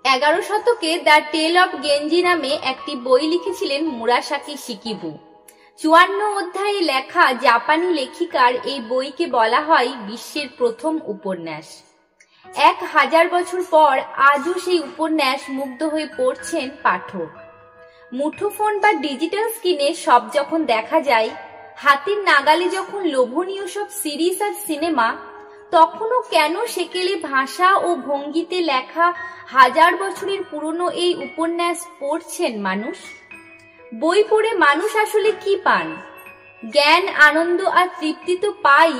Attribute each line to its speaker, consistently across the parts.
Speaker 1: 11 শতকে the tell of গেঞ্জি নামে একটি বই লিখেছিলেন মুরাসাকি শিকিবু। 54 অধ্যায়ে লেখা জাপানি লেখিকার এই বইকে বলা হয় বিশ্বের প্রথম উপন্যাস। 1000 বছর পর আজও সেই উপন্যাস মুগ্ধ হয়ে পড়ছেন পাঠক। মুঠোফোন বা ডিজিটাল স্ক্রিনে সব যখন দেখা যায়, হাতের নাগালে যখন লোভনীয় সব সিরিজ আর সিনেমা, তখনও কেন সেকেলে ভাষা ও ভঙ্গিতে লেখা 1000 বছরের পুরনো এই উপন্যাস পড়ছেন মানুষ? বই পড়ে মানুষ আসলে কি পান? জ্ঞান, আনন্দ আর তৃপ্তি তো পাই,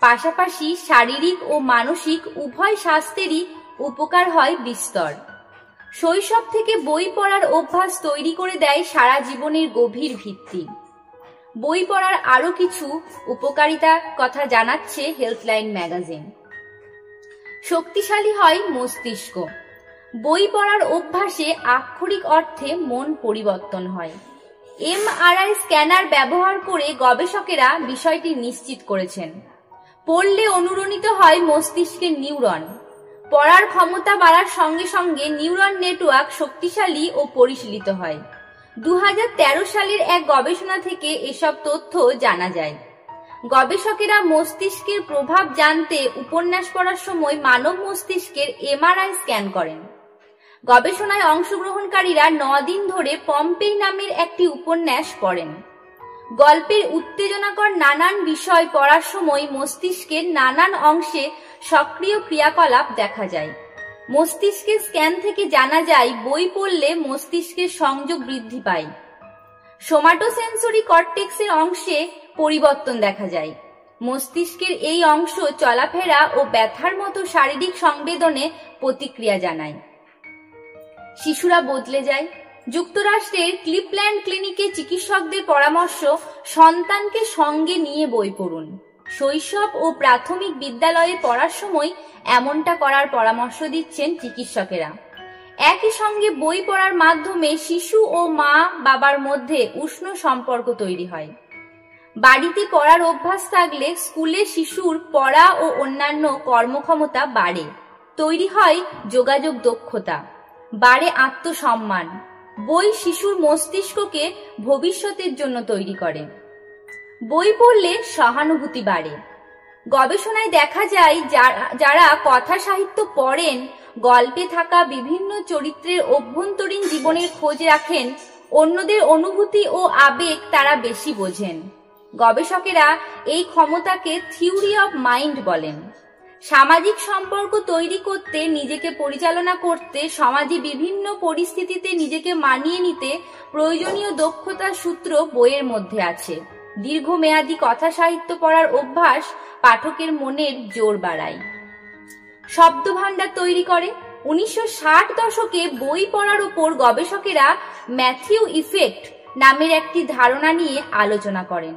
Speaker 1: পাশাপাশি শারীরিক ও মানসিক উভয় স্বাস্থ্যেরই উপকার হয় বিস্তর। শৈশব থেকে বই পড়ার অভ্যাস তৈরি করে দেয় সারা জীবনের গভীর ভিত্তি। বই পড়ার আরো কিছু উপকারিতার কথা জানাচ্ছে হেলথলাইন ম্যাগাজিন। শক্তিশালী হয় মস্তিষ্ক। বই পড়ার অভ্যাসে আক্ষরিক অর্থে মন পরিবর্তন হয়। MRI স্ক্যানার ব্যবহার করে গবেষকেরা বিষয়টি নিশ্চিত করেছেন। পড়লে অনুরণিত হয় মস্তিষ্কের নিউরন। পড়ার ক্ষমতা বাড়ার সঙ্গে সঙ্গে নিউরন নেটওয়ার্ক শক্তিশালী ও পরিশীলিত হয়। 2013 সালের এক গবেষণা থেকে এসব তথ্য জানা যায়। গবেষকেরা মস্তিষ্কের প্রভাব জানতে উপন্যাস পড়ার সময় মানব মস্তিষ্কের MRI স্ক্যান করেন। গবেষণায় অংশগ্রহণকারীরা 9 দিন ধরে পম্পেই নামের একটি উপন্যাস পড়েন। গল্পের উত্তেজনাকর নানান বিষয় পড়ার সময় মস্তিষ্কের নানান অংশে সক্রিয় ক্রিয়াকলাপ দেখা যায়। মস্তিষ্কের স্ক্যান থেকে জানা যায় বই পড়লে মস্তিষ্কের সংযোগ বৃদ্ধি পায়। সোমাটোসেন্সরি কর্টেক্সের অংশে পরিবর্তন দেখা যায়। মস্তিষ্কের এই অংশ চলাফেরা ও ব্যথার মতো শারীরিক সংবেদনে প্রতিক্রিয়া জানায়। শিশুরা বদলে যায়। যুক্তরাষ্ট্রের ক্লিভল্যান্ড ক্লিনিকে চিকিৎসকদের পরামর্শ, সন্তানকে সঙ্গে নিয়ে বই পড়ুন। শৈশব ও প্রাথমিক বিদ্যালয়ে পড়ার সময় এমনটা করার পরামর্শ দিচ্ছেন চিকিৎসকেরা। একই সঙ্গে বই পড়ার মাধ্যমে শিশু ও মা বাবার মধ্যে উষ্ণ সম্পর্ক তৈরি হয়। বাড়িতে পড়ার অভ্যাস থাকলে স্কুলে শিশুর পড়া ও অন্যান্য কর্মক্ষমতা বাড়ে। তৈরি হয় যোগাযোগ দক্ষতা, বাড়ে আত্মসম্মান। বই শিশুর মস্তিষ্ককে ভবিষ্যতের জন্য তৈরি করে। বই পড়লে সহানুভূতি বাড়ে। গবেষণায় দেখা যায় যারা কথা সাহিত্য পড়েন, গল্পে থাকা বিভিন্ন চরিত্রের অভ্যন্তরীণ জীবনের খোঁজ রাখেন, অন্যদের অনুভূতি ও আবেগ তারা বেশি বোঝেন। গবেষকেরা এই ক্ষমতাকে থিওরি অব মাইন্ড বলেন। সামাজিক সম্পর্ক তৈরি করতে, নিজেকে পরিচালনা করতে, সমাজে বিভিন্ন পরিস্থিতিতে নিজেকে মানিয়ে নিতে প্রয়োজনীয় দক্ষতার সূত্র বইয়ের মধ্যে আছে। দীর্ঘমেয়াদী কথা সাহিত্য পড়ার অভ্যাস পাঠকের মনের জোর বাড়ায়। শব্দভাণ্ডার তৈরি করে। 1960 দশকে বই পড়ার উপর গবেষকেরা ম্যাথিউ ইফেক্ট নামের একটি ধারণা নিয়ে আলোচনা করেন।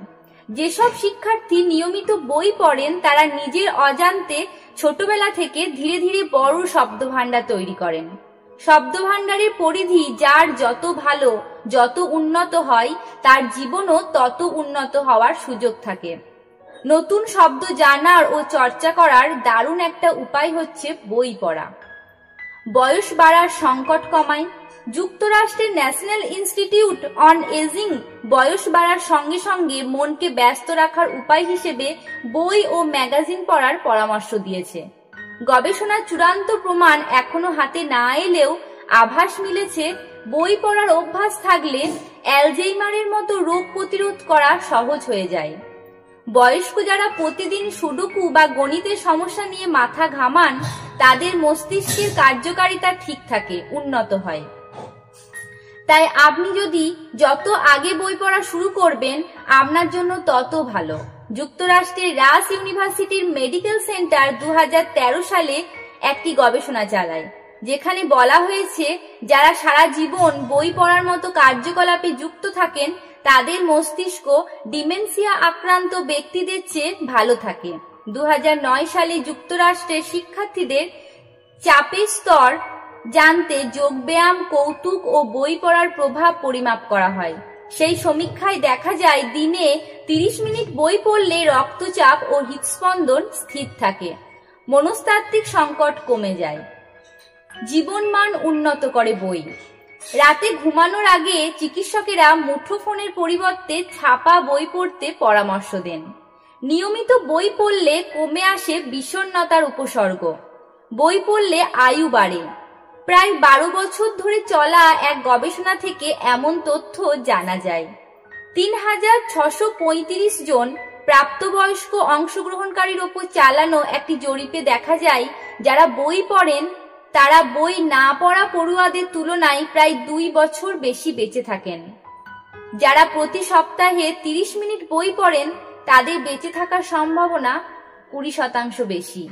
Speaker 1: যেসব শিক্ষার্থী নিয়মিত বই পড়েন তারা নিজের অজান্তে ছোটবেলা থেকে ধীরে ধীরে বড় শব্দভাণ্ডার তৈরি করেন। শব্দভাণ্ডারের পরিধি যার যত ভালো, যত উন্নত হয়, তার জীবনও তত উন্নত হওয়ার সুযোগ থাকে। নতুন শব্দ জানার ও চর্চা করার দারুণ একটা উপায় হচ্ছে বই পড়া। বয়স বাড়ার সংকট কমায়। যুক্তরাষ্ট্রের ন্যাশনাল ইনস্টিটিউট অন এজিং বয়স বাড়ার সঙ্গে সঙ্গে মনকে ব্যস্ত রাখার উপায় হিসেবে বই ও ম্যাগাজিন পড়ার পরামর্শ দিয়েছে। গবেষণার চূড়ান্ত প্রমাণ এখনো হাতে না এলেও আভাস মিলেছে বই পড়ার অভ্যাস থাকলে অ্যালঝেইমারের মতো রোগ প্রতিরোধ করা সহজ হয়ে যায়। বয়স্ক যারা প্রতিদিন সুডোকু বা গণিতের সমস্যা নিয়ে মাথা ঘামান, তাদের মস্তিষ্কের কার্যকারিতা ঠিক থাকে, উন্নত হয়। তাই আপনি যদি যত আগে বই পড়া শুরু করবেন আপনার জন্য তত ভালো। যুক্তরাষ্ট্রের রাস ইউনিভার্সিটির মেডিকেল সেন্টার 2013 সালে একটি গবেষণা চালায়, যেখানে বলা হয়েছে যারা সারা জীবন বই পড়ার মতো কার্যকলাপে যুক্ত থাকেন তাদের মস্তিষ্ক ডিমেনশিয়া আক্রান্ত ব্যক্তিদের চেয়ে ভালো থাকে। 2009 সালে যুক্তরাষ্ট্রের শিক্ষার্থীদের চাপের স্তর জানতে যোগব্যায়াম, কৌতুক ও বই পড়ার প্রভাব পরিমাপ করা হয়। সেই সমীক্ষায় দেখা যায় দিনে 30 মিনিট বই পড়লে রক্তচাপ ও হৃদস্পন্দন স্থির থাকে, মনস্তাত্ত্বিক সংকট কমে যায়। জীবনমান উন্নত করে বই। রাতে ঘুমানোর আগে চিকিৎসকেরা মুঠোফোনের পরিবর্তে ছাপা বই পড়তে পরামর্শ দেন। নিয়মিত বই পড়লে কমে আসে বিষণ্ণতার উপসর্গ। বই পড়লে আয়ু বাড়ে। প্রায় 12 বছর ধরে চলা এক গবেষণা থেকে এমন তথ্য জানা যায়। 3635 জন প্রাপ্তবয়স্ক অংশগ্রহণকারীর ওপর চালানো একটি জরিপে দেখা যায়, যারা বই পড়েন তারা বই না পড়া পড়ুয়াদের তুলনায় প্রায় 2 বছর বেশি বেঁচে থাকেন। যারা প্রতি সপ্তাহে 30 মিনিট বই পড়েন তাদের বেঁচে থাকার সম্ভাবনা 20% বেশি।